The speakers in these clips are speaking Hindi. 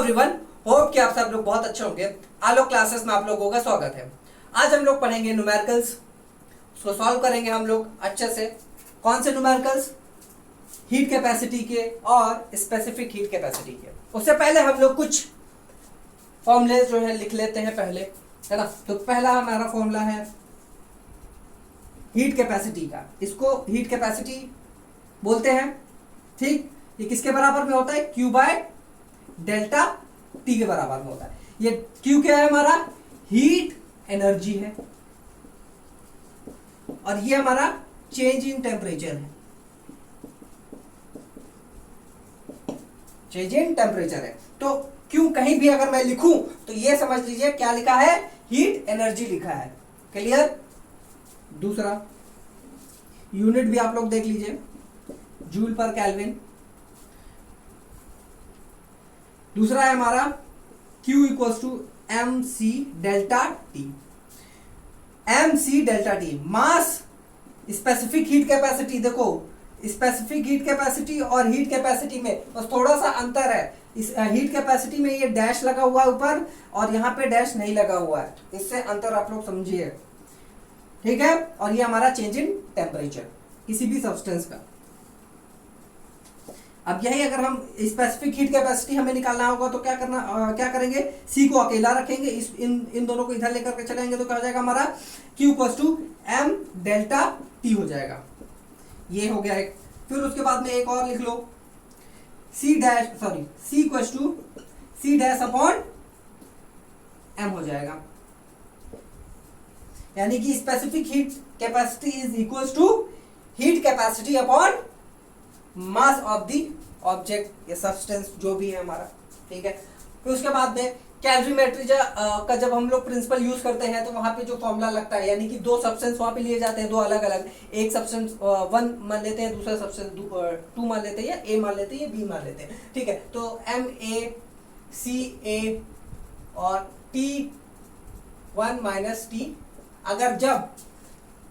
एवरीवन, होप कि आप सब लोग बहुत अच्छे होंगे। आलोक क्लासेस में आप लोगों का स्वागत है। आज हम लोग पढ़ेंगे न्यूमेरिकल्स, उसको सॉल्व करेंगे हम लोग अच्छे से। कौन से न्यूमेरिकल्स? हीट कैपेसिटी के और स्पेसिफिक हीट कैपेसिटी के। उससे पहले हम लोग कुछ फॉर्मूले जो है लिख लेते हैं पहले, है ना। तो पहला हमारा फॉर्मूला है हीट कैपेसिटी का। इसको हीट कैपेसिटी बोलते हैं, ठीक। ये किसके बराबर में होता है? Q बाय डेल्टा T के बराबर में होता है। ये Q क्या है? हमारा हीट एनर्जी है और ये हमारा चेंज इन टेम्परेचर है। चेंज इन टेम्परेचर है तो Q कहीं भी अगर मैं लिखूं तो ये समझ लीजिए क्या लिखा है? हीट एनर्जी लिखा है। क्लियर? दूसरा यूनिट भी आप लोग देख लीजिए, जूल पर केल्विन। दूसरा है हमारा Q equals to M C delta T. M C delta T mass specific heat capacity. देखो, स्पेसिफिक हीट कैपेसिटी और हीट कैपेसिटी में बस थोड़ा सा अंतर है। इस हीट कैपेसिटी में ये डैश लगा हुआ है ऊपर और यहाँ पे डैश नहीं लगा हुआ है। इससे अंतर आप लोग समझिए, ठीक है। और ये हमारा चेंज इन टेम्परेचर किसी भी सब्सटेंस का। अब यही अगर हम स्पेसिफिक हीट कैपेसिटी हमें निकालना होगा तो क्या करेंगे? सी को अकेला रखेंगे, इन दोनों को इधर लेकर के चलेंगे तो क्या हो जाएगा हमारा? Q equals to M delta T हो जाएगा। ये हो गया एक। फिर उसके बाद में एक और लिख लो, C equals to C dash upon M हो जाएगा। यानी कि specific heat capacity is equals to heat capacity upon mass of the object या सब्सटेंस जो भी है हमारा, ठीक है। फिर उसके बाद में कैलोरीमेट्री का जब हम लोग प्रिंसिपल यूज करते हैं तो वहां पे जो फॉर्मूला लगता है, यानी कि दो सब्सटेंस वहां पे लिए जाते हैं, दो अलग अलग। एक सब्सटेंस 1 मान लेते हैं, दूसरा सब्सटेंस 2 मान लेते हैं, या A मान लेते हैं या B मान लेते हैं, ठीक है। तो MaCa और T1 माइनस T, अगर जब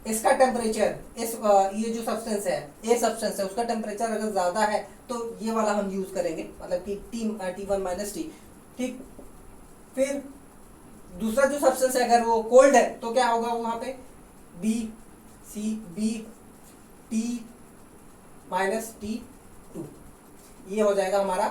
इसका टेम्परेचर ये जो सब्सटेंस है, ए सब्सटेंस है, उसका टेम्परेचर अगर ज्यादा है तो ये वाला हम यूज करेंगे, मतलब कि T1 माइनस T, ठीक। फिर दूसरा जो सब्सटेंस है अगर वो कोल्ड है तो क्या होगा वहां पे? B T minus T2। ये हो जाएगा हमारा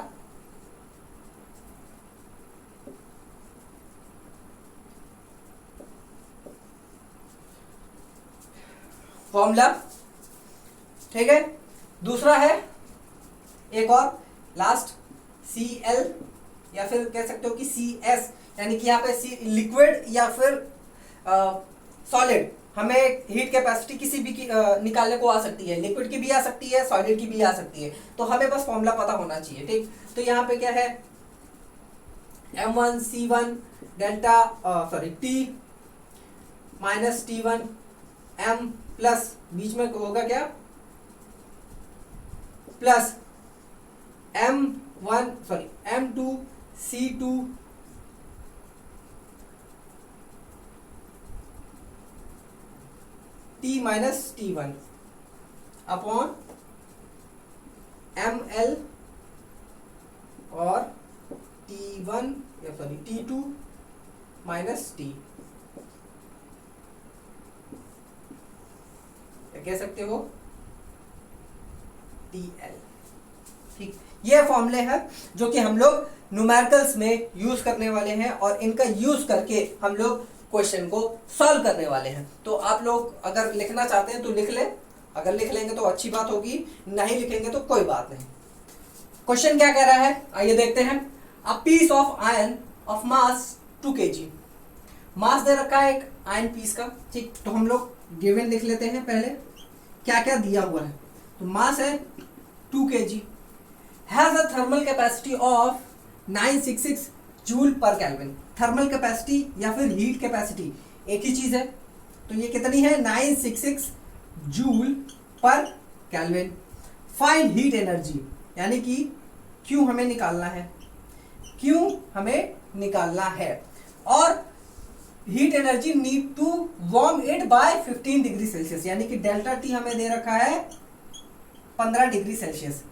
फॉर्मूला, ठीक है। दूसरा है एक और लास्ट Cl, या फिर कह सकते हो कि Cs, यानी कि यहाँ पे लिक्विड या फिर सॉलिड। हमें हीट कैपेसिटी किसी भी की निकालने को आ सकती है, लिक्विड की भी आ सकती है, सॉलिड की भी आ सकती है। तो हमें बस फॉर्मूला पता होना चाहिए, ठीक। तो यहाँ पे क्या है? M1C1 delta T minus T1 M plus बीच में होगा क्या? Plus M2C2 T minus T1 upon ML और T2 माइनस T, कह सकते हो TL, ठीक। ये फॉर्मूले हैं जो कि हम लोग न्यूमेरिकल्स में यूज करने वाले हैं और इनका यूज करके हम लोग क्वेश्चन को सॉल्व करने वाले हैं। तो आप लोग अगर लिखना चाहते हैं तो लिख ले, अगर लिख लेंगे तो अच्छी बात होगी, नहीं लिखेंगे तो कोई बात नहीं। क्वेश्चन क्या कह रहा है आइए देखते हैं। A piece of iron of mass 2 kg। Mass दे रखा है एक आयरन पीस का, ठीक। तो हम लोग गिवन लिख लेते हैं पहले क्या क्या दिया हुआ है। तो मास है 2 kg, has a thermal capacity of 966 joule पर केल्विन। थर्मल कैपेसिटी या फिर हीट कैपेसिटी एक ही चीज है, तो ये कितनी है? 966 जूल पर केल्विन। फाइंड हीट एनर्जी, यानी कि Q हमें निकालना है, Q हमें निकालना है। और heat energy need to warm it by 15 degree Celsius, यानी कि डेल्टा टी हमें दे रखा है 15 डिग्री सेल्सियस,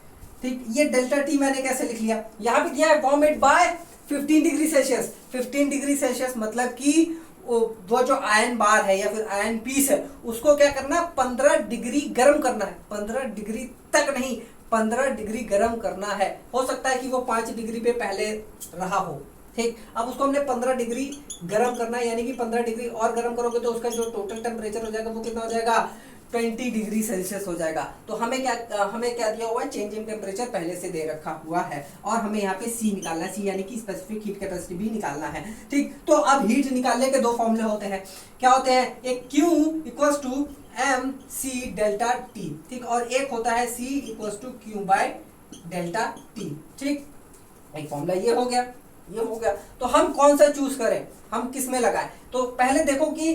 ठीक। ये डेल्टा टी मैंने कैसे लिख लिया? यहां पे दिया है warm it by 15 degree Celsius, 15 degree Celsius मतलब कि वो जो आयन बार है या फिर आयन पीस है उसको क्या करना है, 15 डिग्री गर्म करना है। 15 डिग्री तक नहीं, 15 डिग्री गर्म करना है। हो सकता है कि वो 5 डिग्री पे पहले रहा हो, ठीक। अब उसको हमने 15 डिग्री गर्म करना है, यानी कि 15 डिग्री और गर्म करोगे तो उसका जो टोटल टेम्परेचर हो जाएगा वो कितना हो जाएगा, 20 डिग्री सेल्सियस हो जाएगा। तो हमें क्या दिया हुआ है, चेंज इन टेम्परेचर पहले से दे रखा हुआ है और हमें यहाँ पे सी निकालना है, सी यानी कि स्पेसिफिक हीट कैपेसिटी भी निकालना है, ठीक। तो अब हीट निकालने के दो फॉर्मूले होते हैं, क्या होते हैं, एक Q equals to M C delta T, ठीक, और एक होता है C equals to Q by delta T, ठीक। एक फॉर्मूला ये हो गया, ये हो गया। तो हम कौन सा चूज करें, हम किस में लगाएं, तो पहले देखो कि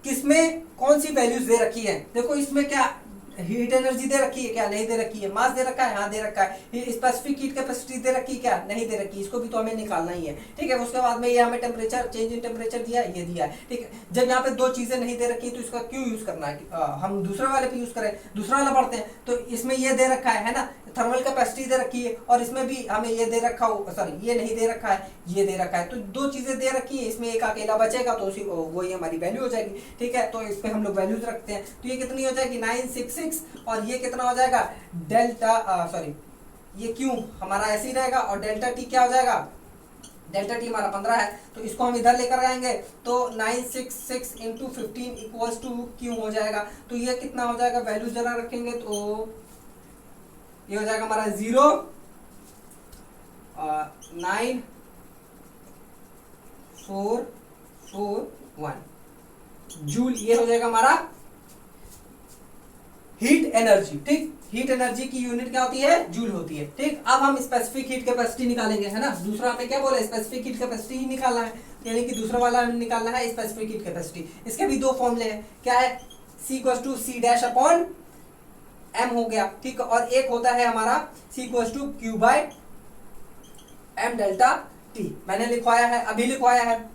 किसमें कौन सी वैल्यूज दे रखी है। देखो इसमें क्या हीट एनर्जी दे रखी है, क्या नहीं दे रखी है, मास दे रखा है, हाँ दे रखा है, स्पेसिफिक हीट कैपेसिटी दे रखी है, क्या नहीं दे रखी, इसको भी तो हमें निकालना ही है, ठीक है। उसके बाद में ये हमें टेम्परेचर, चेंज इन टेम्परेचर दिया है, ये दिया है, ठीक है। जब यहाँ पे दो चीजें नहीं दे रखी तो इसका क्यों यूज करना है, हम दूसरे वाले पे यूज करें, दूसरा वाला पढ़ते हैं। तो इसमें ये दे रखा है ना, थर्मल कैपेसिटी दे रखी है, और इसमें भी हमें ये दे रखा हो, सॉरी ये नहीं दे रखा है, ये दे रखा है। तो दो चीजें दे रखी है, इसमें एक अकेला बचेगा तो उसी वही हमारी वैल्यू हो जाएगी, ठीक है। तो इस पे हम लोग वैल्यूज रखते हैं, तो ये कितनी हो जाएगी 966, और ये कितना हो जाएगा डेल्टा, सॉरी ये क्यू हमारा ऐसे ही रहेगा, और डेल्टा टी क्या हो जाएगा, डेल्टा टी हमारा 15 है, तो इसको हम इधर लेकर आएंगे तो 966 इंटू 15 इक्वल्स टू क्यू हो जाएगा। तो ये कितना हो जाएगा, वैल्यू जरा रखेंगे तो ये हो जाएगा हमारा 0 9 4 4 1 जूल, ये हो जाएगा हमारा हीट एनर्जी, ठीक। हीट एनर्जी की यूनिट क्या होती है, जूल होती है, ठीक। अब हम स्पेसिफिक हीट कैपेसिटी निकालेंगे, है ना। दूसरा हमें क्या बोला, स्पेसिफिक हीट कैपेसिटी ही निकालना है, यानी कि दूसरा वाला हमें निकालना है स्पेसिफिक हीट कैपेसिटी। इसके भी दो फॉर्मूले हैं, क्या है, C equals to C dash upon M हो गया, ठीक। और एक होता है हमारा C equals to Q by M delta T, मैंने लिखवाया है, अभी लिखवाया है,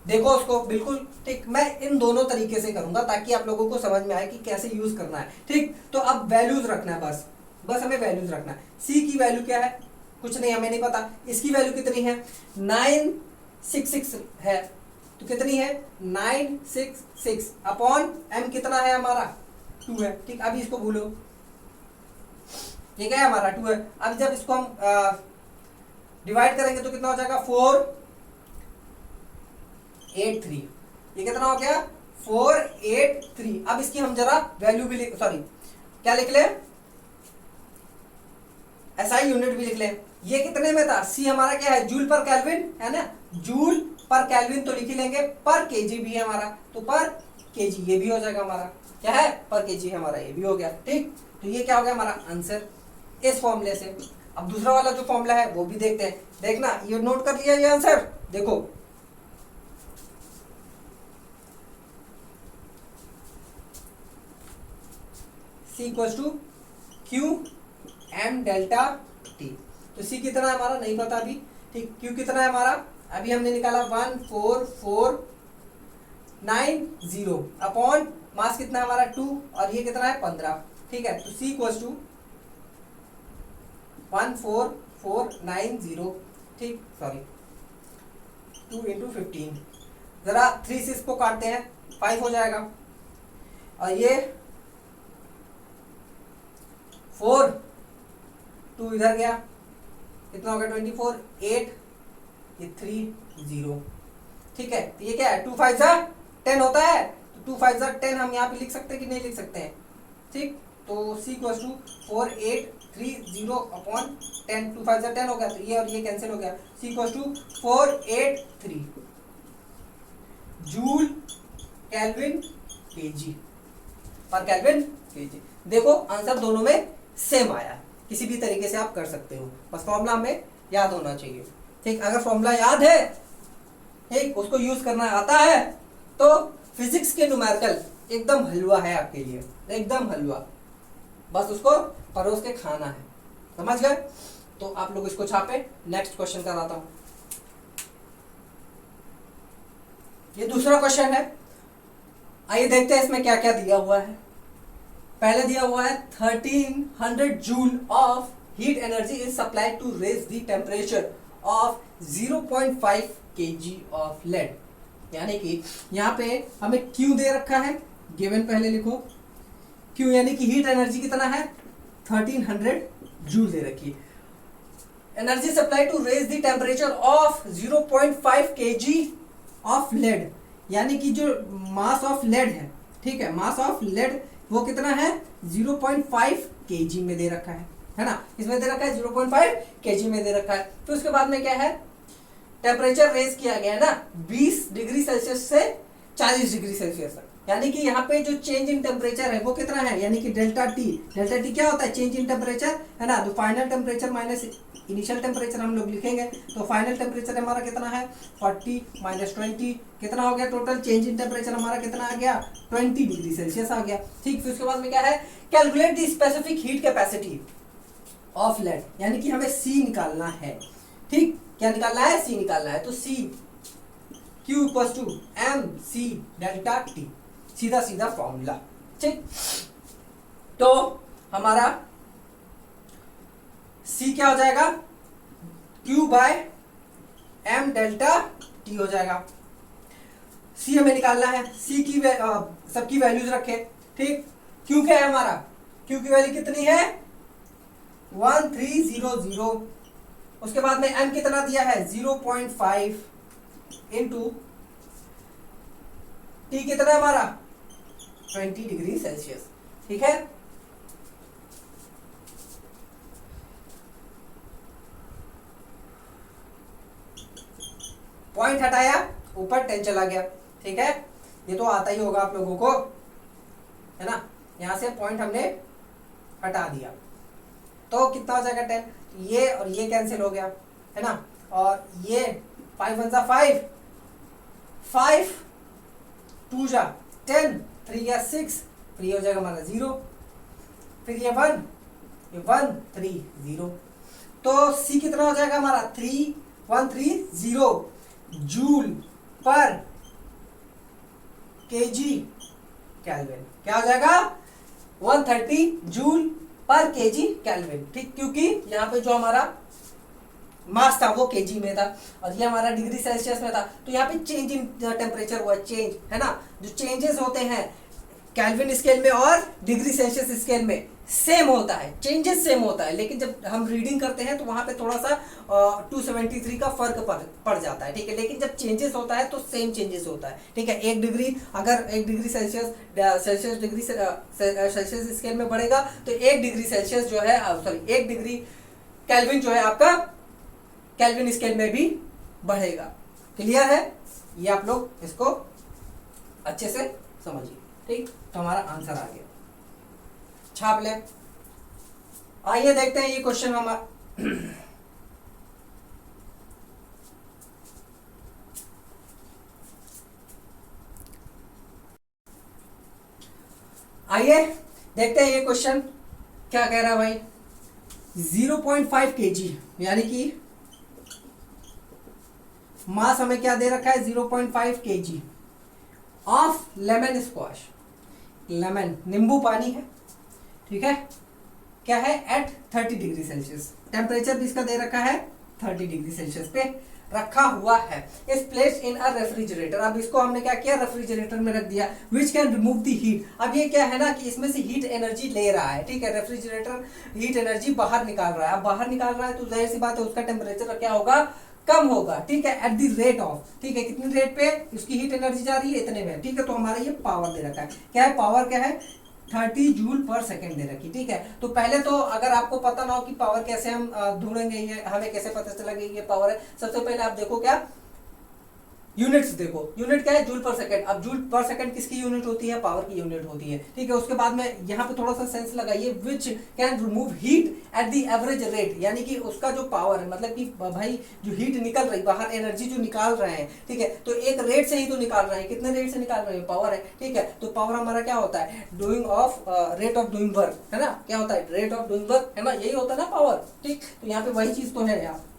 देखो उसको बिल्कुल, ठीक। मैं इन दोनों तरीके से करूंगा ताकि आप लोगों को समझ में आए कि कैसे यूज करना है, ठीक। तो अब वैल्यूज रखना है, बस हमें वैल्यूज रखना है। C की वैल्यू क्या है, कुछ नहीं, हमें नहीं पता। इसकी वैल्यू कितनी है, 966 है, तो कितनी है 966 अपॉन M कितना है हमारा 2 है, ठीक। अभी इसको भूलो, ये क्या है हमारा 2 है। अब जब इसको हम डिवाइड करेंगे तो कितना हो जाएगा 483, ये कितना हो गया 483। अब इसकी हम जरा वैल्यू भी लिख, सॉरी क्या लिख ले, एसआई यूनिट भी लिख ले। ये कितने में था, सी हमारा क्या है, जूल पर केल्विन है ना, जूल पर केल्विन तो लिख ही लेंगे, पर केजी भी है हमारा, तो पर केजी ये भी हो जाएगा हमारा, क्या है पर केजी हमारा, ये भी हो गया, ठीक। तो ये क्या हो गया हमारा आंसर इस फॉर्मूले से। अब दूसरा वाला जो फॉर्मूला है वो भी देखते हैं, देखना ये नोट कर लिया ये आंसर, देखो C equals to Q M delta T. तो C कितना है हमारा नहीं पता अभी, ठीक। Q कितना है हमारा, अभी हमने निकाला 14490 अपॉन मास कितना है हमारा 2, और ये कितना है 15, ठीक है। तो C इक्वल्स टू 14490, ठीक, सॉरी 2 इंटू 15, जरा 3 से इसको काटते हैं 5 हो जाएगा, और ये 4 2 इधर गया, कितना हो गया 24 8, ये 3 0, ठीक है। तो ये क्या है 2 5 10 होता है, तो 2 5 10 हम यहाँ पे लिख सकते हैं कि नहीं लिख सकते हैं, ठीक। तो C इक्वल्स टू 4830 अपॉन 10, 2 5 10 हो गया, तो ये और ये कैंसिल हो गया। C equals to 483 joule kelvin KG पर केल्विन केजी। देखो आंसर दोनों में सेम आया, किसी भी तरीके से आप कर सकते हो, बस फॉर्मूला हमें याद होना चाहिए, ठीक। अगर फॉर्मूला याद है, ठीक, उसको यूज करना आता है, तो फिजिक्स के न्यूमेरिकल एकदम हलवा है आपके लिए, एकदम हलवा, बस उसको परोस के खाना है, समझ गए। तो आप लोग इसको छापे, नेक्स्ट क्वेश्चन कराता हूं। ये दूसरा क्वेश्चन है, आइए देखते हैं इसमें क्या क्या दिया हुआ है। पहले दिया हुआ है 1300 joule of heat energy is supplied to raise the temperature of 0.5 kg of lead. यानी कि यहाँ पे हमें Q दे रखा है, गिवन पहले लिखो Q यानी कि हीट एनर्जी कितना है 1300 जूल दे रखी है। Energy supply to raise the temperature of 0.5 kg of lead, यानी कि जो मास ऑफ लेड है, ठीक है, मास ऑफ लेड वो कितना है 0.5 kg में दे रखा है ना, इसमें दे रखा है 0.5 kg में दे रखा है। तो उसके बाद में क्या है, टेम्परेचर रेज किया गया है ना 20 डिग्री सेल्सियस से 40 डिग्री सेल्सियस तक, यानी कि यहाँ पे जो चेंज इन टेम्परेचर है वो कितना है, यानी कि डेल्टा टी क्या होता है, चेंज इन टेम्परेचर है ना। तो final temperature minus initial temperature हम लोग लिखेंगे, तो फाइनल टेम्परेचर हमारा कितना है 40 माइनस 20 कितना हो गया, टोटल चेंज इन टेम्परेचर हमारा कितना आ गया 20 डिग्री सेल्सियस आ गया। ठीक, फिर उसके बाद में क्या है, calculate the specific heat capacity of lead, यानी कि हमें सी निकालना है। ठीक, क्या निकालना है, सी निकालना है। तो C Q equal to M C delta T, सीधा सीधा फॉर्मूला। ठीक, तो हमारा सी क्या हो जाएगा, Q by M delta T हो जाएगा। सी हमें निकालना है, सी की सबकी वैल्यूज रखे। ठीक, Q क्या है हमारा, Q की वैल्यू कितनी है 1300, उसके बाद में m कितना दिया है 0.5 इंटू टी कितना है हमारा 20 डिग्री सेल्सियस। ठीक है, पॉइंट हटाया, ऊपर 10 चला गया। ठीक है, ये तो आता ही होगा आप लोगों को, है ना। यहां से पॉइंट हमने हटा दिया तो कितना हो जाएगा 10, ये और ये कैंसिल हो गया, है ना। और ये 5 1 जा 5, 5 2 जा 10, 3 या 6, फिर ये हो जाएगा हमारा 0, फिर ये 1 3 0। तो C कितना हो जाएगा हमारा 3130 जूल पर केजी केल्विन। क्या हो जाएगा 130 जूल पर केजी केल्विन। ठीक, क्योंकि यहाँ पे जो हमारा मास था वो केजी में था और ये हमारा डिग्री सेल्सियस में था, तो यहाँ पे चेंज इन टेम्परेचर हुआ, चेंज है ना। जो चेंजेस होते हैं केल्विन स्केल में और डिग्री सेल्सियस स्केल में सेम होता है, चेंजेस सेम होता है, लेकिन जब हम रीडिंग करते हैं तो वहां पे थोड़ा सा 273 का फर्क पड़ जाता है। ठीक है, लेकिन जब चेंजेस होता है तो सेम चेंजेस होता है। ठीक है, 1 डिग्री अगर 1 degree Celsius degree Celsius scale में बढ़ेगा तो 1 डिग्री सेल्सियस जो है, सॉरी 1 डिग्री केल्विन जो है आपका केल्विन स्केल में भी बढ़ेगा। क्लियर है, ये आप लोग इसको अच्छे से समझिए। ठीक, तो हमारा आंसर आ गया, छाप ले। आइए देखते हैं ये क्वेश्चन हमारा आइए देखते हैं ये क्वेश्चन क्या कह रहा है भाई। 0.5 kg यानी कि मास हमें क्या दे रखा है 0.5 kg of lemon squash. Lemon नींबू पानी है, ठीक है, क्या है एट 30 डिग्री सेल्सियस, टेम्परेचर भी इसका दे रखा है 30 डिग्री सेल्सियस पे रखा हुआ है। इस प्लेस इन अ रेफ्रिजरेटर, अब इसको हमने क्या किया रेफ्रिजरेटर में रख दिया, which can remove the heat. अब ये क्या है ना कि इसमें से हीट एनर्जी ले रहा है। ठीक है, रेफ्रिजरेटर हीट एनर्जी बाहर निकाल रहा है। अब बाहर निकाल रहा है तो जाहिर सी बात है उसका टेम्परेचर क्या होगा, कम होगा। ठीक है, एट द रेट ऑफ, ठीक है, कितनी रेट पे उसकी हीट एनर्जी जा रही है, इतने में। ठीक है, तो हमारा ये पावर दे रखा है, क्या है पावर, क्या है 30 जूल पर सेकेंड दे रखी। ठीक है, तो पहले तो अगर आपको पता ना हो कि पावर कैसे हम ढूंढेंगे, ये हमें कैसे पता चलेगा ये पावर है, सबसे पहले आप देखो क्या यूनिट्स देखो, यूनिट क्या है जूल पर सेकंड। अब जूल पर सेकंड किसकी यूनिट होती है, पावर की यूनिट होती है। ठीक है, उसके बाद में यहाँ पे थोड़ा सा सेंस लगाइए, which can remove heat at the average rate, यानी कि उसका जो पावर है, मतलब कि भाई जो हीट निकल रही बाहर, एनर्जी जो निकाल रहे हैं, ठीक है, तो एक रेट से ही तो निकाल रहे हैं, कितने रेट से निकाल रहे हैं, पावर है। ठीक है, तो पावर हमारा क्या होता है doing of rate of doing work, है ना, क्या होता है रेट ऑफ डूइंग वर्क, है ना, यही होता है ना पावर। ठीक, तो यहाँ पे वही चीज तो है यहाँ।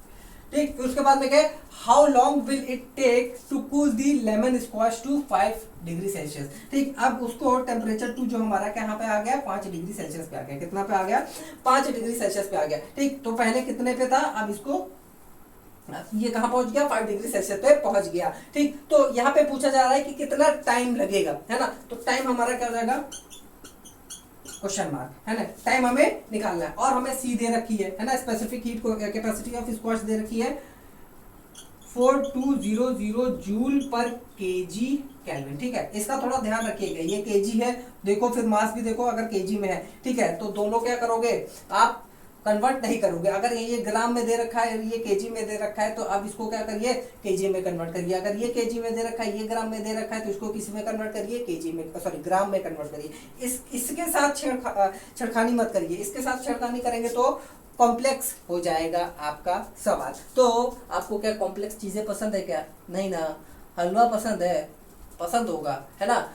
ठीक, फिर उसके बाद में क्या है, how long will it take to cool the lemon squash to 5 degree Celsius. ठीक, अब उसको टेम्परेचर टू जो हमारा क्या यहाँ पे आ गया 5 डिग्री सेल्सियस पे आ गया, कितना पे आ गया 5 डिग्री सेल्सियस पे आ गया। ठीक, तो पहले कितने पे था, अब इसको ये कहाँ पहुंच गया, 5 डिग्री सेल्सियस पे पहुंच गया। ठीक, तो यहाँ पे पूछा जा रहा है कि कितना टाइम लगेगा, है ना। तो टाइम हमारा क्या हो जाएगा, क्वेश्चन मार्क, है ना। टाइम हमें निकालना है और हमें सी दे रखी है ना, specific heat capacity of squash दे रखी है 4200 जूल पर केजी केल्विन। ठीक है, इसका थोड़ा ध्यान रखिएगा, ये केजी है, देखो फिर मास भी देखो अगर केजी में है। ठीक है, तो दोनों क्या करोगे आप, कन्वर्ट नहीं करोगे। अगर ये ग्राम में दे रखा है, ये केजी में दे रखा है, तो अब इसको क्या करिए, केजी में कन्वर्ट करिए। अगर ये केजी में दे रखा है, ये ग्राम में दे रखा है, तो इसको किसी में कन्वर्ट करिए, केजी में, सॉरी ग्राम में कन्वर्ट करिए। इसके साथ छेड़खानी मत करिए, इसके साथ छेड़खानी करेंगे तो कॉम्प्लेक्स हो जाएगा आपका सवाल। तो आपको क्या कॉम्प्लेक्स चीजें पसंद है क्या, नहीं ना। हलवा पसंद है, पसंद होगा, है ना।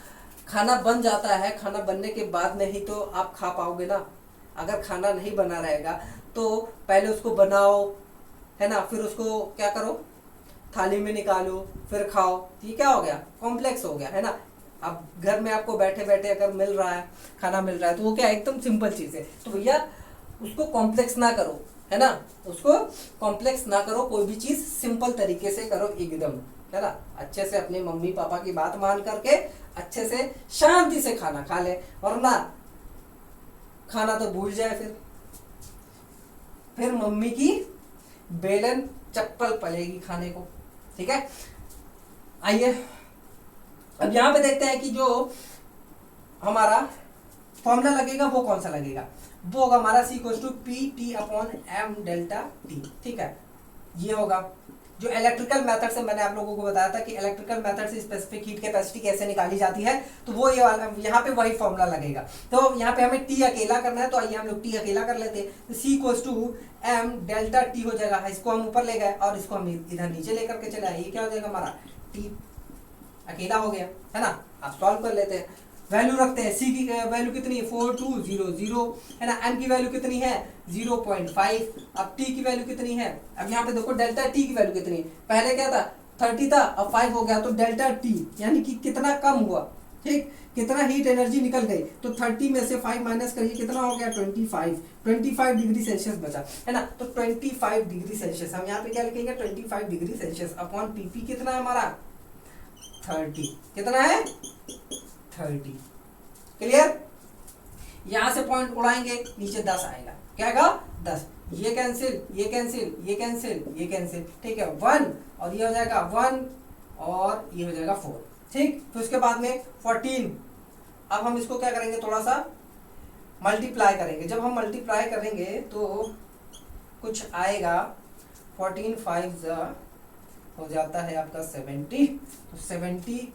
खाना बन जाता है, खाना बनने के बाद में ही तो आप खा पाओगे ना। अगर खाना नहीं बना रहेगा तो पहले उसको बनाओ, है ना, फिर उसको क्या करो, थाली में निकालो, फिर खाओ। ये क्या हो गया, कॉम्प्लेक्स हो गया, है ना। अब घर में आपको बैठे बैठे अगर मिल रहा है, खाना मिल रहा है, तो वो क्या एकदम सिंपल चीज है। तो भैया उसको कॉम्प्लेक्स ना करो, है ना, उसको कॉम्प्लेक्स ना करो, कोई भी चीज सिंपल तरीके से करो एकदम, है ना। अच्छे से अपने मम्मी पापा की बात मान करके अच्छे से शांति से खाना खा ले, वरना खाना तो भूल जाए, फिर मम्मी की बेलन चप्पल पलेगी खाने को। ठीक है, आइए अब यहां पे देखते हैं कि जो हमारा फॉर्मूला लगेगा वो कौन सा लगेगा, वो होगा हमारा C equals to PT/m delta T। ठीक है, ये होगा जो इलेक्ट्रिकल मेथड से मैंने आप लोगों को बताया था कि इलेक्ट्रिकल मेथड से स्पेसिफिक हीट कैपेसिटी कैसे निकाली जाती है, तो वो ये वाला यहाँ पे वही फॉर्मूला लगेगा। तो यहाँ पे हमें T अकेला करना है, तो आइए हम लोग T अकेला कर लेते हैं। तो C equals to m delta T हो जाएगा, इसको हम ऊपर ले गए और इसको हम इधर नीचे लेकर के चले आए, ये क्या हो जाएगा हमारा T अकेला हो गया, है ना। आप सॉल्व कर लेते हैं, वैल्यू रखते हैं। C की वैल्यू कितनी है 4200, है ना। M की वैल्यू कितनी है 0.5। अब T की वैल्यू कितनी है, अब यहाँ पे देखो डेल्टा T की वैल्यू कितनी है, पहले क्या था 30 था, अब 5 हो गया, तो डेल्टा T यानी कि कितना कम हुआ। ठीक, कितना हीट एनर्जी निकल गई, तो 30 में से 5 माइनस करिए, कितना हो गया 25 डिग्री सेल्सियस बचा, है ना। तो 25 डिग्री सेल्सियस हम यहाँ पे क्या लिखेंगे 25 डिग्री सेल्सियस अपॉन PP कितना है हमारा 30, कितना है 30। क्लियर, यहां से पॉइंट उड़ाएंगे नीचे 10 आएगा, क्या आएगा 10, ये कैंसिल, ये कैंसिल, ये कैंसिल, ये कैंसिल। ठीक है, 1 और ये हो जाएगा 1 और ये हो जाएगा 4। ठीक, फिर उसके बाद में 14। अब हम इसको क्या करेंगे, थोड़ा सा मल्टीप्लाई करेंगे। जब हम मल्टीप्लाई करेंगे तो कुछ आएगा, 14 5 हो जाता है आपका 70, तो 70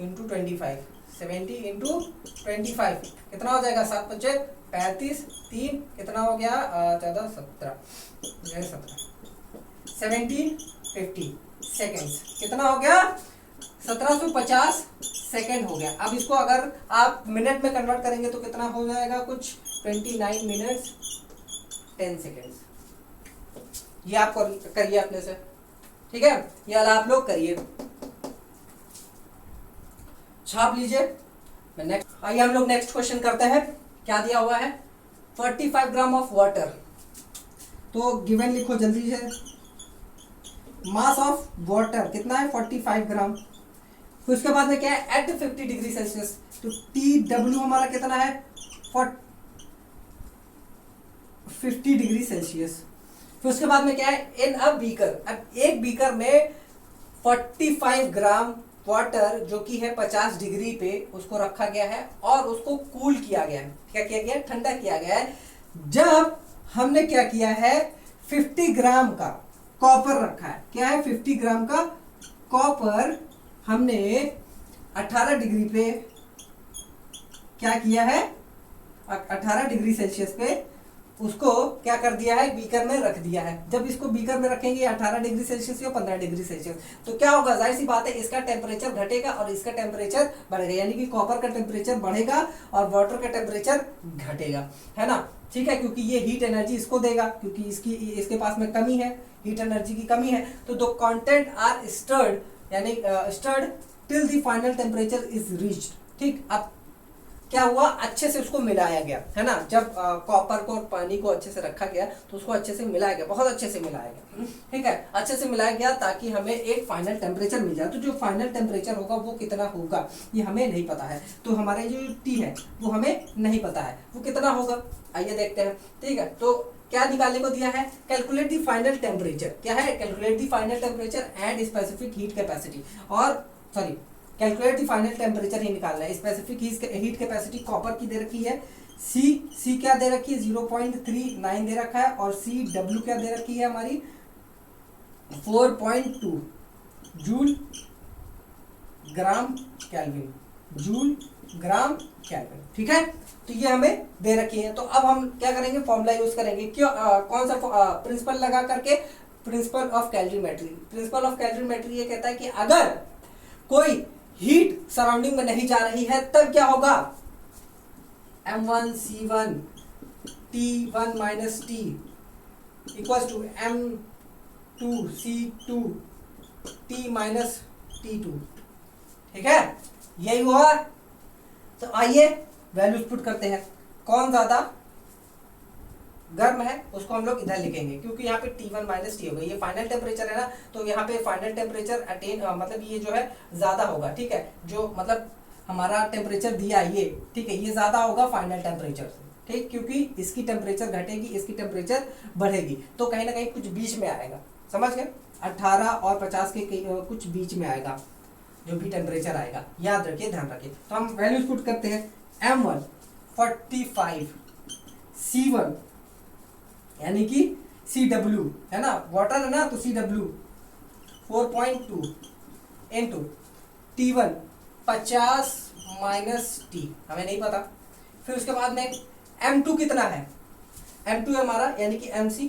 इंटू 25, 70 इंटू 25 कितना हो जाएगा 7 5 35, 3 कितना हो गया 14 17 1750 सेकेंड्स, कितना हो गया 1750 सेकेंड हो गया। अब इसको अगर आप मिनट में कन्वर्ट करेंगे तो कितना हो जाएगा, कुछ 29 मिनट्स 10 सेकेंड्स। ये आप करिए अपने से, ठीक है, ये वाला आप लोग करिए, छाप लीजिए। नेक्स्ट आइए हम लोग नेक्स्ट क्वेश्चन करते हैं। क्या दिया हुआ है 45 ग्राम ऑफ वाटर, तो गिवन लिखो जल्दी से। मास ऑफ वाटर कितना है 45 ग्राम। फिर उसके बाद में क्या है एट 50 डिग्री सेल्सियस, तो TW हमारा कितना है 50 डिग्री सेल्सियस। फिर उसके बाद में क्या है इन अ बीकर, अब एक बीकर में 45 ग्राम वाटर जो कि है 50 डिग्री पे उसको रखा गया है और उसको कूल किया गया है। क्या किया गया है, ठंडा किया गया है। जब हमने क्या किया है 50 ग्राम का कॉपर रखा है, क्या है 50 ग्राम का कॉपर हमने 18 डिग्री पे क्या किया है 18 डिग्री सेल्सियस पे उसको क्या कर दिया है बीकर में रख दिया है। जब इसको बीकर में रखेंगे 18 डिग्री सेल्सियस या 15 डिग्री सेल्सियस, तो क्या होगा, जाहिर सी बात है इसका टेम्परेचर घटेगा और इसका टेम्परेचर बढ़ेगा, यानी कि कॉपर का टेम्परेचर बढ़ेगा और वाटर का टेम्परेचर घटेगा, है ना। ठीक है, क्योंकि ये हीट एनर्जी इसको देगा, क्योंकि इसके पास में कमी है, हीट एनर्जी की कमी है। तो द कंटेंट आर स्टर्ड यानी stirred till the final temperature is reached. ठीक, अब क्या हुआ, अच्छे से उसको मिलाया गया, है ना। जब कॉपर को और पानी को अच्छे से रखा गया तो उसको अच्छे से मिलाया गया, बहुत अच्छे से मिलाया गया, ठीक है, अच्छे से मिलाया गया ताकि हमें एक फाइनल टेम्परेचर मिल जाए। तो जो फाइनल टेम्परेचर होगा वो कितना होगा ये हमें नहीं पता है, तो हमारे जो टी है वो हमें नहीं पता है वो कितना होगा। आइए देखते हैं, ठीक है। तो क्या निकालने को दिया है, कैलकुलेट द फाइनल टेम्परेचर, क्या है, calculate the final temperature and specific heat capacity, और sorry calculate the final temperature ही निकालना है। स्पेसिफिक हीट कैपेसिटी कॉपर की दे रखी है, सी क्या दे रखी है 0.39 दे रखा है, और सी डब्ल्यू क्या दे रखी है हमारी 4.2 जूल ग्राम केल्विन, जूल ग्राम केल्विन, ठीक है। तो ये हमें दे रखी है। तो अब हम क्या करेंगे, फॉर्मूला यूज करेंगे, क्यों कौन सा प्रिंसिपल लगा करके, principle of calorimetry. Principle of calorimetry ये कहता है कि अगर कोई हीट सराउंडिंग में नहीं जा रही है तब क्या होगा, M1C1 T1 minus T equal to M2C2 T minus T2, ठीक है, यही हुआ। तो आइए वैल्यूज पुट करते हैं, कौन ज्यादा गर्म है उसको हम लोग इधर लिखेंगे, क्योंकि यहाँ पे T1 माइनस T होगा, ये फाइनल टेम्परेचर है ना, तो यहाँ पे फाइनल टेम्परेचर अटेन मतलब ये जो है ज्यादा होगा, ठीक है, जो मतलब हमारा टेम्परेचर दिया ये, ठीक है, ये ज्यादा होगा फाइनल टेम्परेचर से, ठीक, क्योंकि इसकी टेम्परेचर घटेगी, इसकी टेम्परेचर बढ़ेगी, तो कहीं ना कहीं कुछ बीच में आएगा, समझ गए, 18 और 50 के कुछ बीच में आएगा जो भी टेम्परेचर आएगा, याद रखिए, ध्यान रखिए। तो हम वैल्यूज पुट करते हैं, M1 45, C1 यानी कि CW है ना, वाटर है ना, तो CW 4.2 into T1 50 minus T, हमें नहीं पता। फिर उसके बाद में M2 कितना है, M2 हमारा यानी कि MC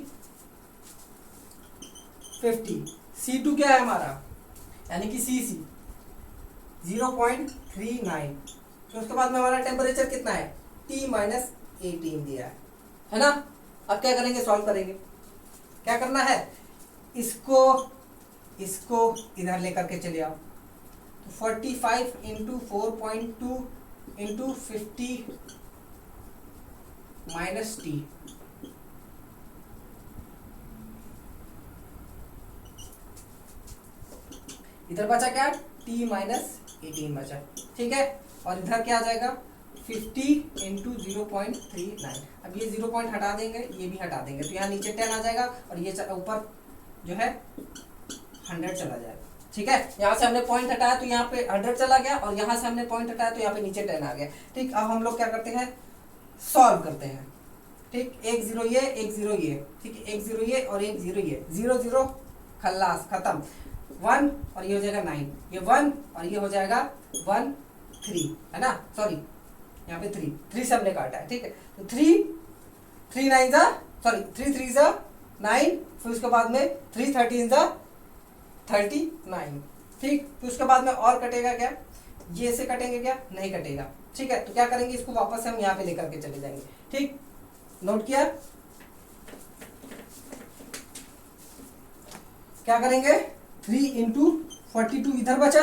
50, C2 क्या है हमारा यानी कि CC 0.39। फिर उसके बाद में हमारा टेम्परेचर कितना है, T माइनस 18 दिया है ना। अब क्या करेंगे, सॉल्व करेंगे, क्या करना है, इसको इधर लेकर के चले आओ, तो 45 इंटू 4.2 इंटू 50 माइनस T, इधर बचा क्या, T माइनस 18 बचा, ठीक है, और इधर क्या आ जाएगा 50 इंटू 0.39। अब ये 0 पॉइंट हटा देंगे, ये भी हटा देंगे, तो यहाँ नीचे 10 आ जाएगा, और ये ऊपर जो है 100 चला जाएगा, ठीक है। यहाँ से हमने पॉइंट हटाया तो यहाँ पे 100 चला गया, और यहाँ से हमने पॉइंट हटाया तो यहाँ पे नीचे 10 आ गया, ठीक। अब हम लोग क्या करते हैं, सॉल्व करते हैं, ठीक, 1 0 ये 1 0 ये, ठीक है, 1 0 ये और 1 0 ये, 0 0 खल्लास खत्म, 1 और ये हो जाएगा 9, ये 1 और ये हो जाएगा 1 3 है ना, सॉरी यहाँ पे 3 से हमने काटा है, ठीक है, तो 3 9 जा सॉरी 3 3 जा 9, फिर उसके बाद में 3 13 जा 39, ठीक। फिर उसके बाद में और कटेगा क्या, ये से कटेंगे क्या, नहीं कटेगा, ठीक है। तो क्या करेंगे, इसको वापस से हम यहाँ पे लेकर के चले जाएंगे, ठीक, नोट किया, क्या करेंगे 3 इंटू 42 इधर बचा,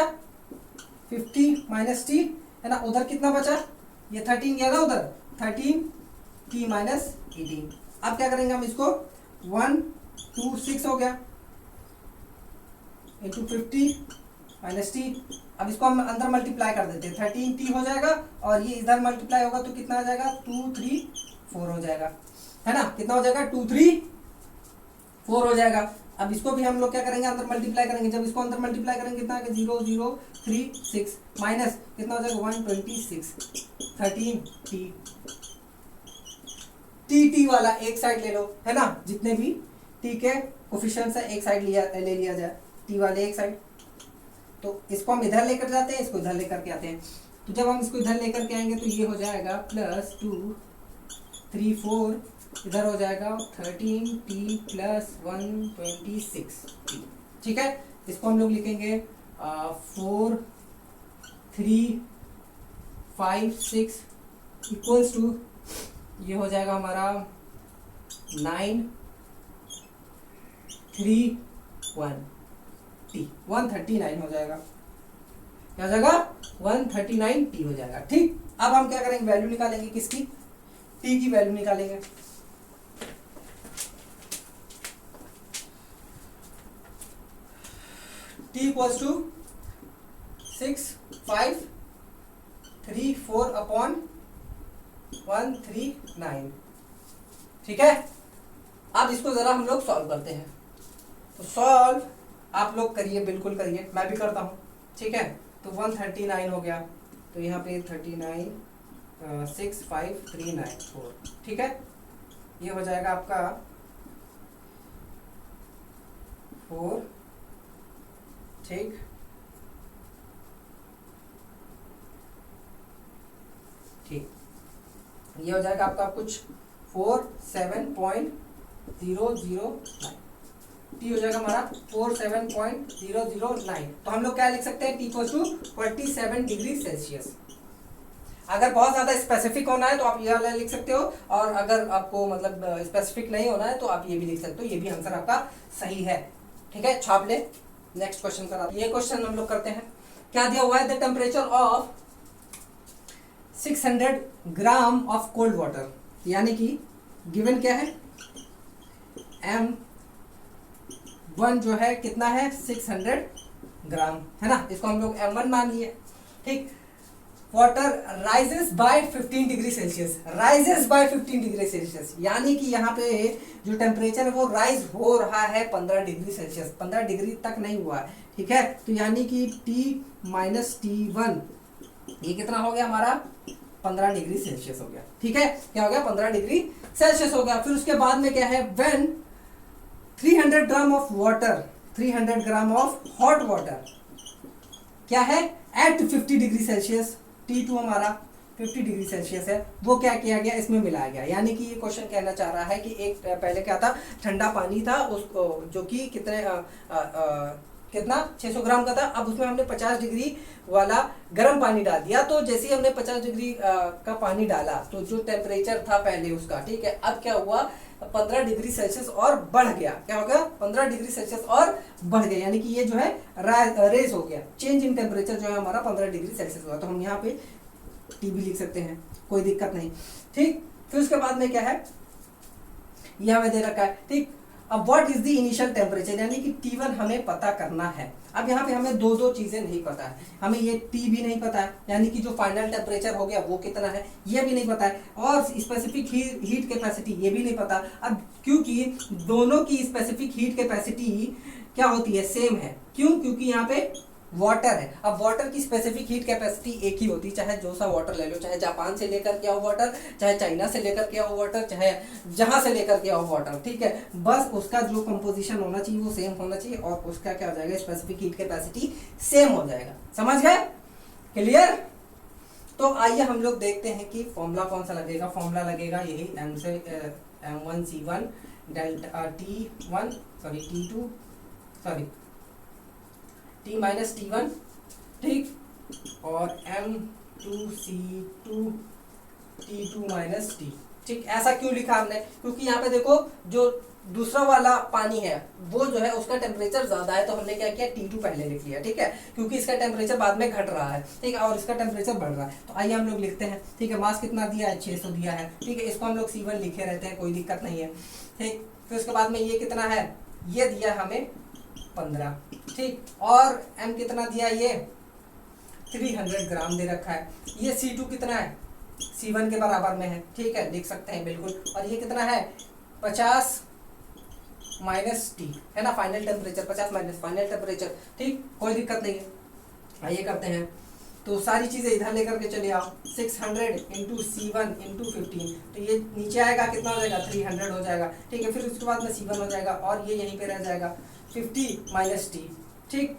50 माइनस T है ना, उधर कितना बचा, ये 13 गया ना उधर, 13 T माइनस 18। अब क्या करेंगे हम इसको 1 2 6 हो गया इंटू 50 माइनस T। अब इसको हम अंदर मल्टीप्लाई कर देते हैं, 13 T हो जाएगा, और ये इधर मल्टीप्लाई होगा तो कितना आ जाएगा 2 3 4 हो जाएगा, है ना, कितना हो जाएगा 2 3 4 हो जाएगा। अब इसको भी हम लोग क्या करेंगे, अंदर मल्टीप्लाई करेंगे, जब इसको अंदर मल्टीप्लाई करेंगे कितना आएगा 0 0 3 6 माइनस कितना हो जाएगा 126 13 टी वाला एक साइड ले लो, है ना, जितने भी टी के कोफिशिएंट्स है एक साइड ले लिया जाए, टी वाले एक साइड, तो इसको हम इधर लेकर जाते हैं, इसको इधर लेकर के आते हैं, तो जब हम इसको इधर लेकर के आएंगे तो ये हो जाएगा +2 3 4 इधर हो जाएगा 13T + 126T, ठीक है। इसको हम लोग लिखेंगे 4 3 5 6 इक्वल्स टू ये हो जाएगा हमारा 9 3 1 T 139 हो जाएगा, क्या हो जाएगा 139 T हो जाएगा, ठीक। अब हम क्या करेंगे, वैल्यू निकालेंगे किसकी, टी की वैल्यू निकालेंगे। T equals to 653/139। ठीक है, अब इसको जरा हम लोग सॉल्व करते हैं। तो सॉल्व आप लोग करिए, बिल्कुल करिए, मैं भी करता हूँ। ठीक है, तो 139 हो गया, तो यहाँ पे 39 65394। ठीक है, ये हो जाएगा आपका 4। ठीक, ठीक, ये हो जाएगा आपका कुछ 47.009। टी हो जाएगा हमारा 47.009। तो हम लोग क्या लिख सकते हैं, T equal to 47 degree Celsius. अगर बहुत ज्यादा स्पेसिफिक होना है तो आप ये वाला लिख सकते हो, और अगर आपको मतलब स्पेसिफिक नहीं होना है तो आप ये भी लिख सकते हो, ये भी आंसर आपका सही है। ठीक है, छाप ले। नेक्स्ट क्वेश्चन करा, ये क्वेश्चन हम लोग करते हैं। क्या दिया हुआ है, the temperature of 600 gram of cold water, यानी कि गिवन क्या है, M1 जो है कितना है, 600 ग्राम है ना, इसको हम लोग M1 मान लिए। ठीक, water rises by 15 degree Celsius, rises by 15 degree Celsius, यानी कि यहाँ पे जो टेम्परेचर है वो राइज हो रहा है 15 डिग्री सेल्सियस, 15 डिग्री तक नहीं हुआ है। ठीक है, तो यानी कि T माइनस T1 ये कितना हो गया हमारा, 15 डिग्री सेल्सियस हो गया। ठीक है, क्या हो गया, 15 डिग्री सेल्सियस हो गया। फिर उसके बाद में क्या है, when 300 gram of water, 300 gram of hot water क्या है, एट 50 डिग्री सेल्सियस, T2 हमारा 50 डिग्री सेल्सियस है, वो क्या किया गया, इसमें मिलाया गया। यानी कि ये क्वेश्चन कहना चाह रहा है कि एक पहले क्या था, ठंडा पानी था, उसको जो कि कितना 600 ग्राम का था, अब उसमें हमने 50 डिग्री वाला गर्म पानी डाल दिया। तो जैसे ही हमने 50 डिग्री का पानी डाला तो जो टेम्परेचर था पहले उसका, ठीक है, अब क्या हुआ, 15 डिग्री सेल्सियस और बढ़ गया। क्या हो गया, 15 डिग्री सेल्सियस और बढ़ गया, यानी कि ये जो है रेज हो गया, चेंज इन टेम्परेचर जो है हमारा 15 डिग्री सेल्सियस हुआ। तो हम यहाँ पे टी भी लिख सकते हैं, कोई दिक्कत नहीं। ठीक, फिर उसके बाद में क्या है, यहाँ में दे रखा है। ठीक, अब what is the initial temperature, यानी कि T1 हमें पता करना है। अब यहाँ पे हमें दो चीजें नहीं पता है, हमें ये T भी नहीं पता है, यानी कि जो फाइनल टेम्परेचर हो गया वो कितना है ये भी नहीं पता है, और स्पेसिफिक हीट कैपेसिटी ये भी नहीं पता। अब क्योंकि दोनों की स्पेसिफिक हीट कैपेसिटी क्या होती है, सेम है। क्यों, क्योंकि यहाँ पे वाटर है। अब वाटर की स्पेसिफिक हीट कैपेसिटी एक ही होती है, चाहे जो सा वाटर ले लो, चाहे जापान से लेकर के आओ वाटर, चाहे चाइना से लेकर के आओ वाटर, चाहे जहां से लेकर के आओ वाटर। ठीक है, बस उसका जो कंपोजिशन होना चाहिए वो सेम होना चाहिए, और उसका क्या हो जाएगा, स्पेसिफिक हीट कैपेसिटी सेम हो जाएगा। समझ गए, क्लियर। तो आइए हम लोग देखते हैं कि फॉर्मूला कौन सा लगेगा। फॉर्मूला लगेगा यही M1C1 delta T minus T1, ठीक, और M2C2 T2 माइनस T। ठीक, ऐसा क्यों लिखा हमने, क्योंकि यहाँ पे देखो जो दूसरा वाला पानी है वो जो है उसका टेम्परेचर ज्यादा है, तो हमने क्या किया, T2 पहले लिख लिया। ठीक है, क्योंकि इसका टेम्परेचर बाद में घट रहा है, ठीक है, और इसका टेम्परेचर बढ़ रहा है। तो आइए हम लोग लिखते हैं। ठीक है, मास कितना दिया है, 600 दिया है। ठीक है, इसको हम लोग C1 लिखे रहते हैं, कोई दिक्कत नहीं है। ठीक, फिर उसके बाद में ये कितना है, ये दिया हमें 15। ठीक, और M कितना दिया, ये 300 ग्राम दे रखा है। ये C2 कितना है, C1 के बराबर में है। ठीक है, लिख सकते हैं बिल्कुल। और ये कितना है, 50 माइनस T है ना, final temperature 50 minus final temperature. ठीक, कोई दिक्कत नहीं है। आइए करते हैं, तो सारी चीजें इधर लेकर के चले आओ। 600 इंटू C1 इंटू 15, तो ये नीचे आएगा, कितना हो जाएगा, 300 हो जाएगा। ठीक है, फिर उसके बाद में C1 हो जाएगा, और ये यहीं पे रह जाएगा 50 माइनस T। ठीक,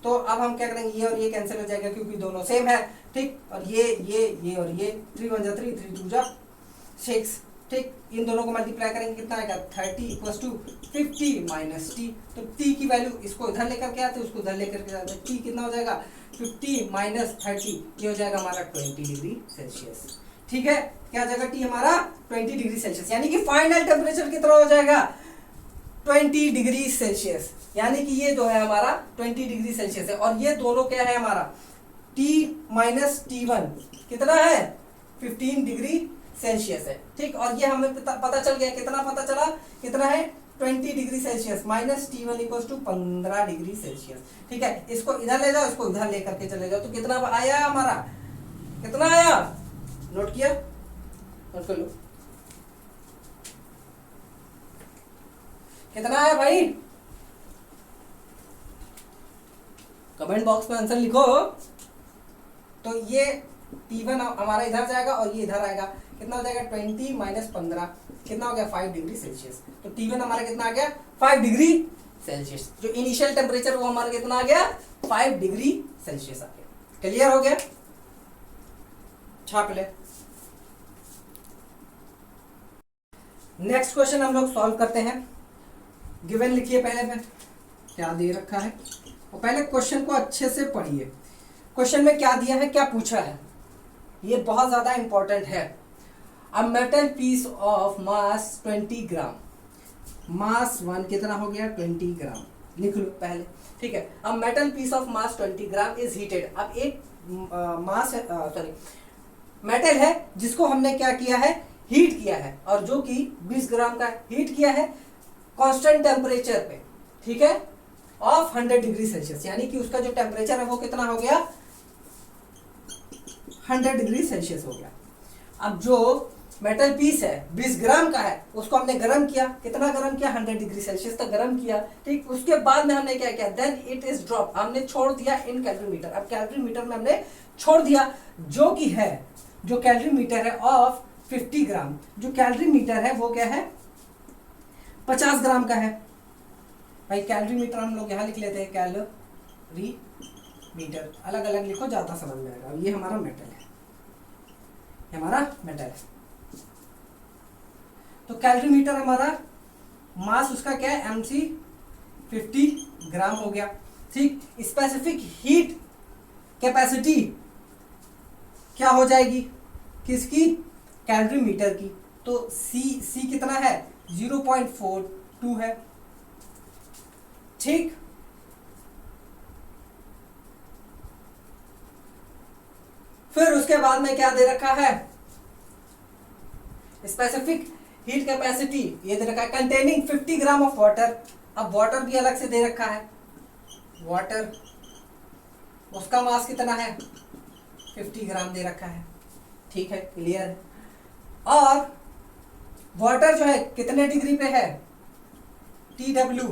तो अब हम क्या करेंगे, ये और ये कैंसिल हो जाएगा क्योंकि दोनों सेम है। ठीक, और ये और ये 3 1 जा 3, 3 2 जा 6। ठीक, इन दोनों को मल्टीप्लाई करेंगे, कितना आएगा, 30 इक्वल्स टू 50 माइनस T। तो T की वैल्यू इसको इधर लेकर के आते, उसको इधर लेकर के आते, T कितना हो जाएगा, 50 माइनस 30, ये हो जाएगा हमारा 20 डिग्री सेल्सियस। ठीक है, क्या हो जाएगा, T हमारा 20 डिग्री सेल्सियस, यानी कि फाइनल टेम्परेचर कितना हो जाएगा, 20 डिग्री सेल्सियस। यानी कि ये जो है हमारा 20 डिग्री सेल्सियस है, और ये दोनों क्या है हमारा T माइनस T1 कितना है 15 डिग्री सेल्सियस है। ठीक, और ये हमें पता चल गया, कितना पता चला, कितना है 20 degree Celsius minus T1 equal to 15 degree Celsius. ठीक है, इसको इधर ले जाओ, इसको इधर लेकर के चले जाओ, तो कितना आया हमारा, कितना आया, नोट किया, नोट कर लो, कितना आया भाई, कमेंट बॉक्स में आंसर लिखो। तो ये T1 हमारा इधर जाएगा और ये इधर आएगा, कितना हो जाएगा 20 माइनस 15, कितना हो गया 5 डिग्री सेल्सियस। तो T1 हमारा कितना आ गया 5 डिग्री सेल्सियस। जो इनिशियल टेम्परेचर वो हमारा कितना आ गया 5 डिग्री सेल्सियस आ गया। क्लियर हो गया, छाप ले। नेक्स्ट क्वेश्चन हम लोग सॉल्व करते हैं। गिवन लिखिए पहले में क्या दे रखा है, और पहले क्वेश्चन को अच्छे से पढ़िए। क्वेश्चन में क्या दिया है, क्या पूछा है, ये बहुत ज्यादा इंपॉर्टेंट है। A metal piece of mass 20 gram, mass 1 कितना हो गया 20 ग्राम, लिख लो पहले। ठीक है, a metal piece of mass 20 gram is heated. अब एक मास सॉरी मेटल है जिसको हमने क्या किया है, हीट किया है, और जो कि 20 ग्राम का हीट किया है कांस्टेंट टेम्परेचर पे। ठीक है, ऑफ 100 डिग्री सेल्सियस, यानी कि उसका जो टेम्परेचर है वो कितना हो गया 100 डिग्री सेल्सियस हो गया। अब जो मेटल पीस है 20 ग्राम का है, उसको हमने गर्म किया, कितना गर्म किया 100 डिग्री सेल्सियस तक गर्म किया। ठीक, उसके बाद में हमने क्या किया, देन इट इज ड्रॉप, हमने छोड़ दिया इन कैलोरीमीटर। अब कैलोरीमीटर में हमने छोड़ दिया, जो कि है, जो कैलोरीमीटर है ऑफ 50 ग्राम, जो कैलोरीमीटर है वो क्या है 50 ग्राम का है। भाई कैलोरीमीटर हम लोग यहाँ लिख लेते हैं, कैलोरी मीटर, अलग अलग लिखो ज्यादा समझ में आएगा। ये हमारा मेटल है, हमारा मेटल है। तो कैलोरीमीटर हमारा मास उसका क्या है mc 50 ग्राम हो गया। ठीक, स्पेसिफिक हीट कैपेसिटी क्या हो जाएगी किसकी, कैलोरीमीटर की। तो C कितना है 0.42 है। ठीक, फिर उसके बाद में क्या दे रखा है, स्पेसिफिक हीट कैपेसिटी ये दे रखा है कंटेनिंग 50 ग्राम ऑफ वाटर। अब वाटर भी अलग से दे रखा है, वाटर उसका मास कितना है 50 ग्राम दे रखा है। ठीक है, क्लियर है। और वाटर जो है कितने डिग्री पे है, TW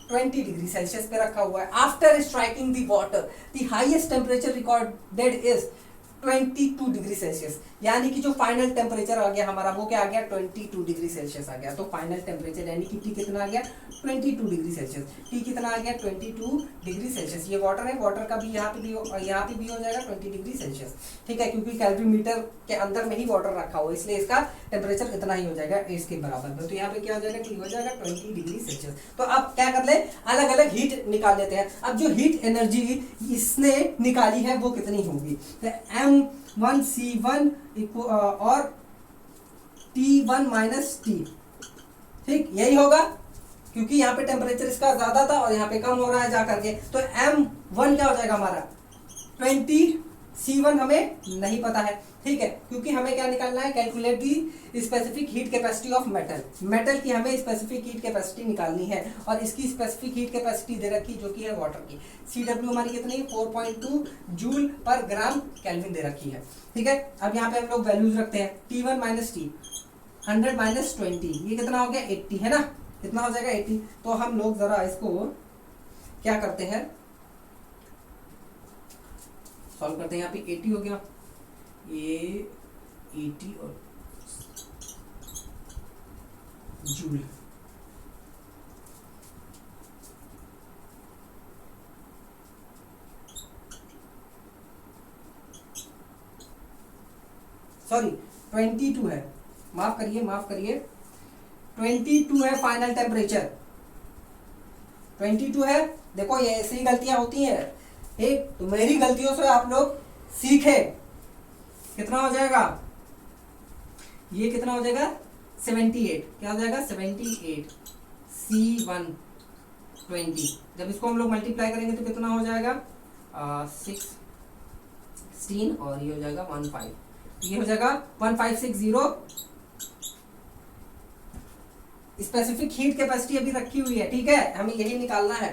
20 डिग्री सेल्सियस पे रखा हुआ है। After striking the water the highest temperature recorded is 22 degree Celsius, यानी कि जो फाइनल टेम्परेचर आ गया हमारा वो क्या आ गया 22 डिग्री सेल्सियस आ गया। तो फाइनल टेम्परेचर यानी कि T कितना आ गया 22 डिग्री सेल्सियस। T कितना आ गया 22 डिग्री सेल्सियस। ये वाटर है, वाटर का भी यहाँ पे भी हो जाएगा 20 डिग्री सेल्सियस। ठीक है, क्योंकि कैलोरीमीटर के अंदर में ही वाटर रखा हुआ है, इसलिए इसका टेम्परेचर इतना ही हो जाएगा इसके बराबर में। तो यहाँ पे क्या हो जाएगा T हो जाएगा 20 डिग्री सेल्सियस। तो अब क्या कर ले, अलग अलग हीट निकाल लेते हैं। अब जो हीट एनर्जी इसने निकाली है वो कितनी होगी, तो M1C1 और T1 माइनस T। ठीक, यही होगा क्योंकि यहाँ पे टेम्परेचर इसका ज्यादा था और यहाँ पे कम हो रहा है जाकर के। तो M1 क्या हो जाएगा हमारा 20, C1 हमें नहीं पता है। ठीक है, क्योंकि हमें क्या निकालना है, calculate the specific heat capacity of metal. Metal की हमें स्पेसिफिक हीट कैपेसिटी निकालनी है और इसकी स्पेसिफिक हीट कैपेसिटी दे रखी जो कि है वाटर की। CW हमारी कितनी 4.2 जूल पर ग्राम केल्विन दे रखी है। ठीक है, अब यहाँ पे हम लोग वैल्यूज रखते हैं। T1 माइनस T 100 माइनस 20 ये कितना हो गया 80 है ना, कितना हो जाएगा 80। तो हम लोग जरा इसको क्या करते हैं, सॉल्व करते हैं। यहाँ पे 80 हो गया, ये 80 और जूल। सॉरी 22 है, माफ करिए 22 है फाइनल टेम्परेचर, 22 है। देखो ये ऐसी गलतियां होती हैं, ठीक, तो मेरी गलतियों से आप लोग सीखे। कितना हो जाएगा, ये कितना हो जाएगा 78, क्या हो जाएगा 78 C1 20। जब इसको हम लोग मल्टीप्लाई करेंगे तो कितना हो जाएगा 6 16 और ये हो जाएगा 15, ये हो जाएगा 1560। स्पेसिफिक हीट कैपेसिटी अभी रखी हुई है, ठीक है, हमें यही निकालना है।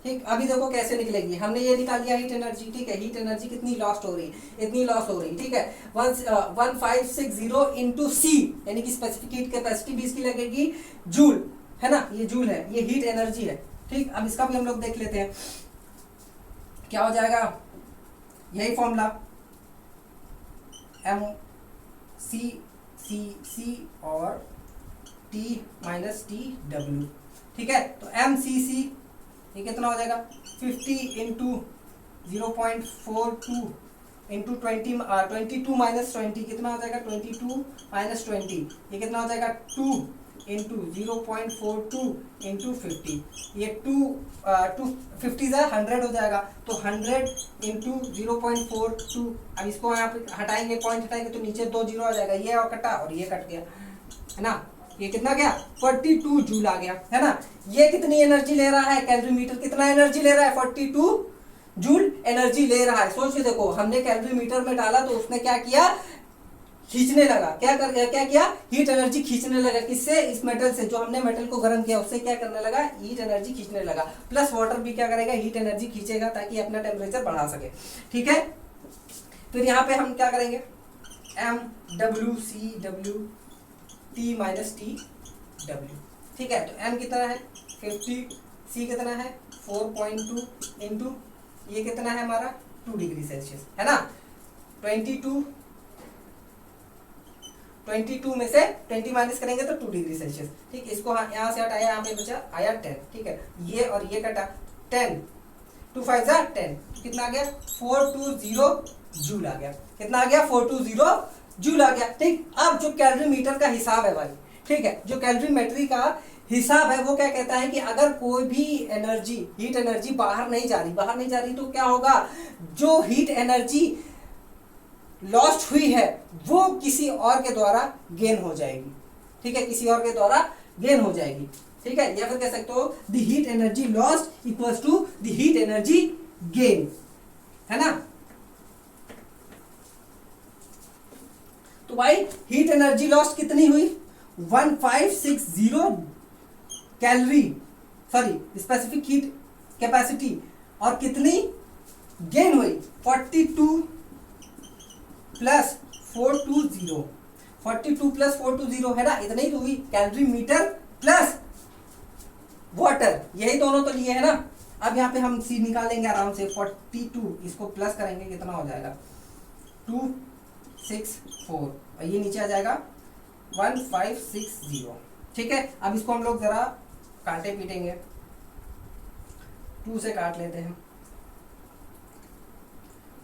ठीक, अभी देखो कैसे निकलेगी, हमने ये निकाल लिया हीट एनर्जी, ठीक है, हीट एनर्जी कितनी लॉस्ट हो रही, इतनी लॉस हो रही, ठीक है। 1560 इंटू सी, यानी कि स्पेसिफिक हीट कैपेसिटी भी इसकी लगेगी जूल, है ना, ये जूल है, ये हीट एनर्जी है। ठीक, अब इसका भी हम लोग देख लेते हैं क्या हो जाएगा, यही फॉर्मूला एम सी और T माइनस टी डब्ल्यू, ठीक है। तो एम सी सी ये कितना हो जाएगा 50 इंटू 0.42 इंटू 22 माइनस 20 कितना हो जाएगा 22 माइनस 20, ये कितना हो जाएगा 2 इंटू 0.42 इंटू 50, ये 250 से 100 हो जाएगा, तो 100 इंटू 0.42। अब इसको यहाँ पे हटाएंगे, पॉइंट हटाएंगे तो नीचे 2 जीरो आ जाएगा, ये और कटा और ये कट गया, है ना, ये कितना गया 42 जूल आ गया, है ना। ये कितनी एनर्जी ले रहा है, कैलोरीमीटर कितना एनर्जी ले रहा है 42 जूल एनर्जी ले रहा है। सोच के देखो, हमने कैलोरीमीटर में डाला तो उसने क्या किया, खींचने लगा, क्या किया, हीट एनर्जी खींचने लगा, किससे, इस मेटल से, जो हमने मेटल को गर्म किया उससे क्या करने लगा, हीट एनर्जी खींचने लगा। प्लस वाटर भी क्या करेगा, हीट एनर्जी खींचेगा ताकि अपना टेम्परेचर बढ़ा सके, ठीक है। फिर यहाँ पे हम क्या करेंगे, M W C W T minus T W, ठीक है। तो M कितना है 50, C कितना है 4.2 इंटू ये कितना है हमारा 2 डिग्री सेल्सियस, है ना। 22 में से 20 माइनस करेंगे तो 2 डिग्री सेल्सियस, ठीक। इसको यहाँ से हटाया, यहाँ पे बचा आया 10, ठीक है, ये और ये कटा 10, 2 5 जा 10, कितना आ गया 420 जूल आ गया, कितना आ गया 420 जूल आ गया, ठीक। अब जो कैलोरीमीटर का हिसाब है भाई, ठीक है, जो कैलोरीमेट्री का हिसाब है वो क्या कहता है कि अगर कोई भी एनर्जी, हीट एनर्जी बाहर नहीं जा रही तो क्या होगा, जो हीट एनर्जी लॉस्ट हुई है वो किसी और के द्वारा गेन हो जाएगी, ठीक है, किसी और के द्वारा गेन हो जाएगी, ठीक है। या फिर कह सकते हो the heat energy lost equals to the heat energy gain, है ना। तो भाई हीट एनर्जी लॉस्ट कितनी हुई 1560 calorie, sorry specific heat capacity, और कितनी गेन हुई 42 प्लस 420, 42 प्लस 420 है ना, इतनी तो हुई कैलोरी मीटर प्लस वाटर, यही दोनों तो लिए है ना। अब यहाँ पे हम सी निकालेंगे आराम से, 42 इसको प्लस करेंगे कितना हो जाएगा 264 और ये नीचे आ जाएगा 1560, ठीक है। अब इसको हम लोग जरा काटे पीटेंगे, 2 से काट लेते हैं,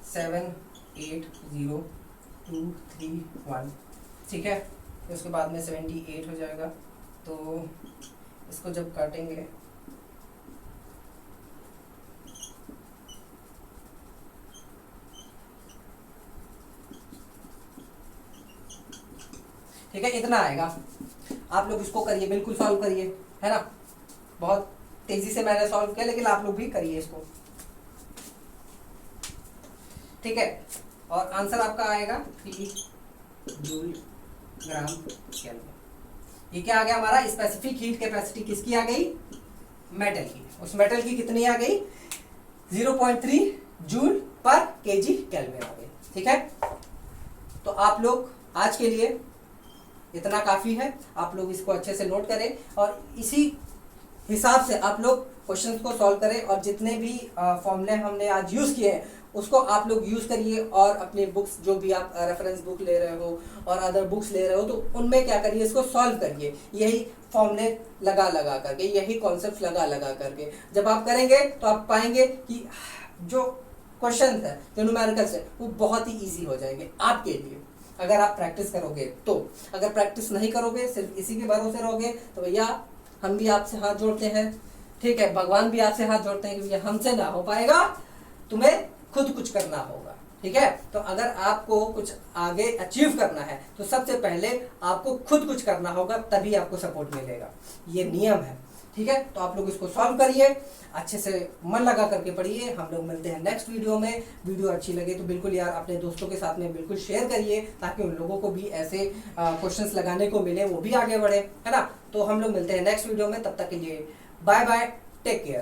7 8 0 2 3 1, ठीक है। तो उसके बाद में 78 हो जाएगा, तो इसको जब काटेंगे ठीक है, इतना आएगा। आप लोग इसको करिए, बिल्कुल सॉल्व करिए, है ना। बहुत तेजी से मैंने सॉल्व किया, लेकिन आप लोग भी करिए इसको, ठीक है। और आंसर आपका आएगा 3 जूल ग्राम केल्विन। ये क्या आ गया हमारा, स्पेसिफिक हीट कैपेसिटी किसकी आ गई, मेटल की। उस मेटल की कितनी आ गई 0.3 जूल पर केजी केल्विन आ गई, ठीक है। तो आप लोग आज के लिए इतना काफ़ी है, आप लोग इसको अच्छे से नोट करें और इसी हिसाब से आप लोग क्वेश्चंस को सॉल्व करें, और जितने भी फॉर्मूले हमने आज यूज़ किए हैं उसको आप लोग यूज़ करिए, और अपने बुक्स जो भी आप रेफरेंस बुक ले रहे हो और अदर बुक्स ले रहे हो तो उनमें क्या करिए, इसको सॉल्व करिए, यही फॉर्मूले लगा करके, यही कॉन्सेप्ट लगा करके। जब आप करेंगे तो आप पाएंगे कि जो क्वेश्चन है, जो न्यूमेरिकल्स है, वो बहुत ही ईजी हो जाएंगे आपके लिए, अगर आप प्रैक्टिस करोगे तो। अगर प्रैक्टिस नहीं करोगे, सिर्फ इसी के भरोसे रहोगे, तो भैया हम भी आपसे हाथ जोड़ते हैं, ठीक है, भगवान भी आपसे हाथ जोड़ते हैं कि भैया हमसे ना हो पाएगा, तुम्हें खुद कुछ करना होगा, ठीक है। तो अगर आपको कुछ आगे अचीव करना है तो सबसे पहले आपको खुद कुछ करना होगा, तभी आपको सपोर्ट मिलेगा, ये नियम है, ठीक है, तो आप लोग इसको सॉल्व करिए, अच्छे से मन लगा करके पढ़िए। हम लोग मिलते हैं नेक्स्ट वीडियो में। वीडियो अच्छी लगे तो बिल्कुल यार अपने दोस्तों के साथ में बिल्कुल शेयर करिए, ताकि उन लोगों को भी ऐसे क्वेश्चंस लगाने को मिले, वो भी आगे बढ़े, है ना। तो हम लोग मिलते हैं नेक्स्ट वीडियो में, तब तक के लिए बाय बाय, टेक केयर।